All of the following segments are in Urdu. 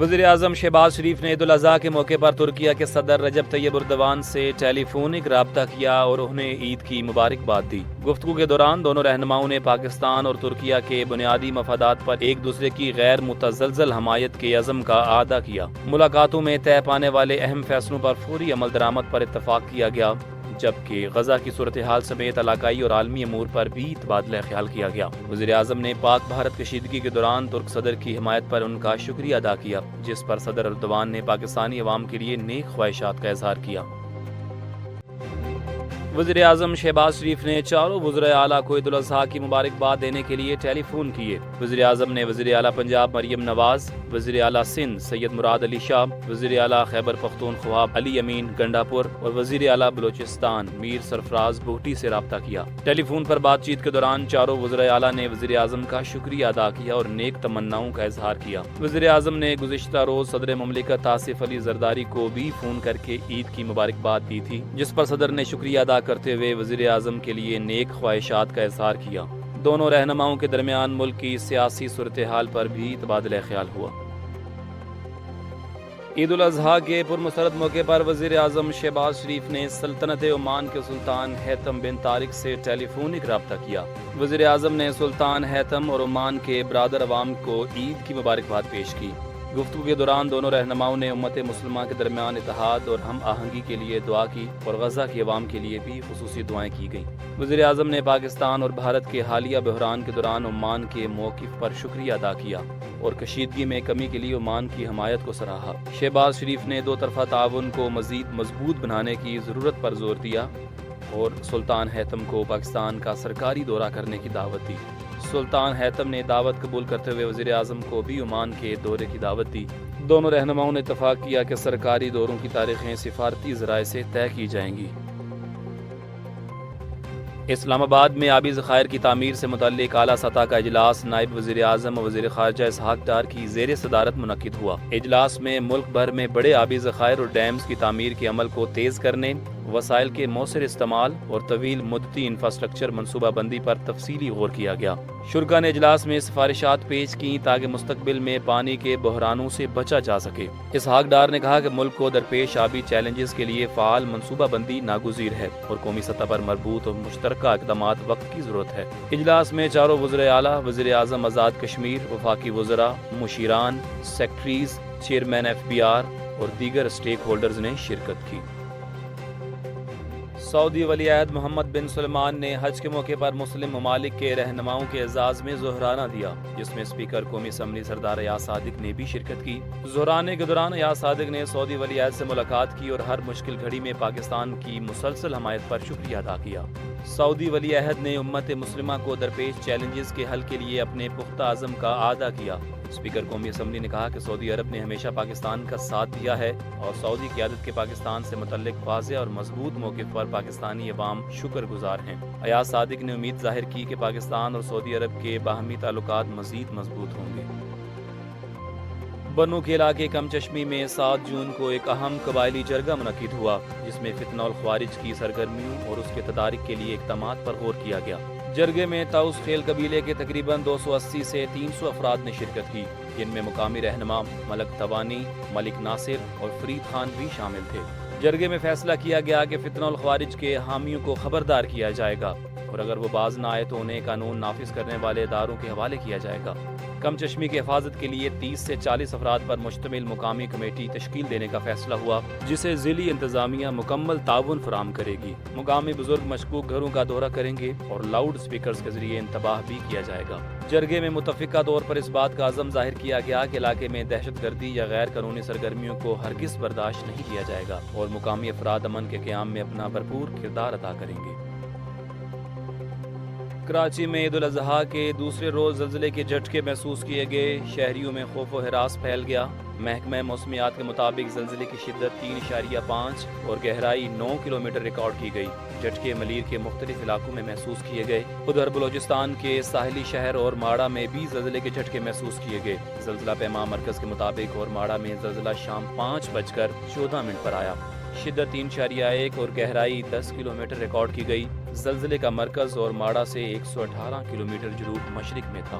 وزیر اعظم شہباز شریف نے عید الاضحیٰ کے موقع پر ترکیہ کے صدر رجب طیب اردوان سے ٹیلی فونک رابطہ کیا اور انہیں عید کی مبارکباد دی۔ گفتگو کے دوران دونوں رہنماؤں نے پاکستان اور ترکیہ کے بنیادی مفادات پر ایک دوسرے کی غیر متزلزل حمایت کے عزم کا اعادہ کیا۔ ملاقاتوں میں طے پانے والے اہم فیصلوں پر فوری عمل درآمد پر اتفاق کیا گیا، جبکہ غزہ کی صورتحال سمیت علاقائی اور عالمی امور پر بھی تبادلہ خیال کیا گیا۔ وزیر اعظم نے پاک بھارت کشیدگی کے دوران ترک صدر کی حمایت پر ان کا شکریہ ادا کیا، جس پر صدر اردوان نے پاکستانی عوام کے لیے نیک خواہشات کا اظہار کیا۔ وزیر اعظم شہباز شریف نے چاروں وزرائے اعلیٰ کو عید الاضحیٰ کی مبارکباد دینے کے لیے ٹیلی فون کیے۔ وزیر اعظم نے وزیر اعلیٰ پنجاب مریم نواز، وزیر اعلیٰ سندھ سید مراد علی شاہ، وزیر اعلیٰ خیبر پختونخوا علی امین گنڈاپور اور وزیر اعلیٰ بلوچستان میر سرفراز بوٹی سے رابطہ کیا۔ ٹیلی فون پر بات چیت کے دوران چاروں وزرائے اعلیٰ نے وزیر اعظم کا شکریہ ادا کیا اور نیک تمناؤں کا اظہار کیا۔ وزیر اعظم نے گزشتہ روز صدر مملکت آصف علی زرداری کو بھی فون کر کے عید کی مبارکباد دی تھی، جس پر صدر نے شکریہ ادا کرتے ہوئے وزیر اعظم کے لیے نیک خواہشات کا اظہار کیا۔ دونوں رہنماؤں کے درمیان ملک کی سیاسی صورتحال پر بھی تبادلہ خیال ہوا۔ عید الاضحیٰ کے پرمسرت موقع پر وزیر اعظم شہباز شریف نے سلطنت عمان کے سلطان حیثم بن طارق سے ٹیلی فونک رابطہ کیا۔ وزیر اعظم نے سلطان حیثم اور عمان کے برادر عوام کو عید کی مبارکباد پیش کی۔ گفتگو کے دوران دونوں رہنماؤں نے امت مسلمہ کے درمیان اتحاد اور ہم آہنگی کے لیے دعا کی اور غزہ کی عوام کے لیے بھی خصوصی دعائیں کی گئیں۔ وزیر اعظم نے پاکستان اور بھارت کے حالیہ بحران کے دوران عمان کے موقف پر شکریہ ادا کیا اور کشیدگی میں کمی کے لیے عمان کی حمایت کو سراہا۔ شہباز شریف نے دو طرفہ تعاون کو مزید مضبوط بنانے کی ضرورت پر زور دیا اور سلطان حیثم کو پاکستان کا سرکاری دورہ کرنے کی دعوت دی۔ سلطان حیثم نے دعوت قبول کرتے ہوئے وزیر اعظم کو بھی عمان کے دورے کی دعوت دی۔ دونوں رہنماؤں نے اتفاق کیا کہ سرکاری دوروں کی تاریخیں سفارتی ذرائع سے طے کی جائیں گی۔ اسلام آباد میں آبی ذخائر کی تعمیر سے متعلق اعلیٰ سطح کا اجلاس نائب وزیر اعظم اور وزیر خارجہ اسحاق ڈار کی زیر صدارت منعقد ہوا۔ اجلاس میں ملک بھر میں بڑے آبی ذخائر اور ڈیمز کی تعمیر کے عمل کو تیز کرنے، وسائل کے مؤثر استعمال اور طویل مدتی انفراسٹرکچر منصوبہ بندی پر تفصیلی غور کیا گیا۔ شرکا نے اجلاس میں سفارشات پیش کی تاکہ مستقبل میں پانی کے بحرانوں سے بچا جا سکے۔ اسحاق ڈار نے کہا کہ ملک کو درپیش آبی چیلنجز کے لیے فعال منصوبہ بندی ناگزیر ہے اور قومی سطح پر مربوط اور مشترکہ اقدامات وقت کی ضرورت ہے۔ اجلاس میں چاروں وزرائے اعلیٰ، وزیر اعظم آزاد کشمیر، وفاقی وزراء، مشیران، سیکٹریز، چیئرمین FBR اور دیگر اسٹیک ہولڈرز نے شرکت کی۔ سعودی ولی عہد محمد بن سلمان نے حج کے موقع پر مسلم ممالک کے رہنماؤں کے اعزاز میں ظہرانہ دیا، جس میں اسپیکر قومی اسمبلی سردار ایاز صادق نے بھی شرکت کی۔ ظہرانے کے دوران ایاز صادق نے سعودی ولی عہد سے ملاقات کی اور ہر مشکل گھڑی میں پاکستان کی مسلسل حمایت پر شکریہ ادا کیا۔ سعودی ولی عہد نے امت مسلمہ کو درپیش چیلنجز کے حل کے لیے اپنے پختہ عزم کا اعادہ کیا۔ اسپیکر قومی اسمبلی نے کہا کہ سعودی عرب نے ہمیشہ پاکستان کا ساتھ دیا ہے اور سعودی قیادت کے پاکستان سے متعلق واضح اور مضبوط موقف پر پاکستانی عوام شکر گزار ہیں۔ ایاز صادق نے امید ظاہر کی کہ پاکستان اور سعودی عرب کے باہمی تعلقات مزید مضبوط ہوں گے۔ بنوں کے علاقے کم چشمی میں 7 جون کو ایک اہم قبائلی جرگہ منعقد ہوا، جس میں فتنہ الخوارج کی سرگرمیوں اور اس کے تدارک کے لیے اقدامات پر غور کیا گیا۔ جرگے میں تاؤس خیل قبیلے کے تقریباً 280 سے 300 افراد نے شرکت کی، جن میں مقامی رہنما ملک توانی، ملک ناصر اور فرید خان بھی شامل تھے۔ جرگے میں فیصلہ کیا گیا کہ فتنہ الخوارج کے حامیوں کو خبردار کیا جائے گا اور اگر وہ باز نہ آئے تو انہیں قانون نافذ کرنے والے اداروں کے حوالے کیا جائے گا۔ کم چشمی کی حفاظت کے لیے 30 سے 40 افراد پر مشتمل مقامی کمیٹی تشکیل دینے کا فیصلہ ہوا، جسے ضلعی انتظامیہ مکمل تعاون فراہم کرے گی۔ مقامی بزرگ مشکوک گھروں کا دورہ کریں گے اور لاؤڈ اسپیکرز کے ذریعے انتباہ بھی کیا جائے گا۔ جرگے میں متفقہ طور پر اس بات کا عزم ظاہر کیا گیا کہ علاقے میں دہشت گردی یا غیر قانونی سرگرمیوں کو ہرگز برداشت نہیں کیا جائے گا اور مقامی افراد امن کے قیام میں اپنا بھرپور کردار ادا کریں گے۔ کراچی میں عید الاضحیٰ کے دوسرے روز زلزلے کے جھٹکے محسوس کیے گئے، شہریوں میں خوف و ہراس پھیل گیا۔ محکمہ موسمیات کے مطابق زلزلے کی شدت 3.5 اور گہرائی 9 کلومیٹر ریکارڈ کی گئی۔ جھٹکے ملیر کے مختلف علاقوں میں محسوس کیے گئے۔ ادھر بلوچستان کے ساحلی شہر اور ماڑا میں بھی زلزلے کے جھٹکے محسوس کیے گئے۔ زلزلہ پیما مرکز کے مطابق اور ماڑا میں زلزلہ شام 5:14 پر آیا۔ شدت 3.1 اور گہرائی 10 کلومیٹر ریکارڈ کی گئی۔ زلزلے کا مرکز اور ماڑا سے 118 کلومیٹر جنوب مشرق میں تھا۔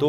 2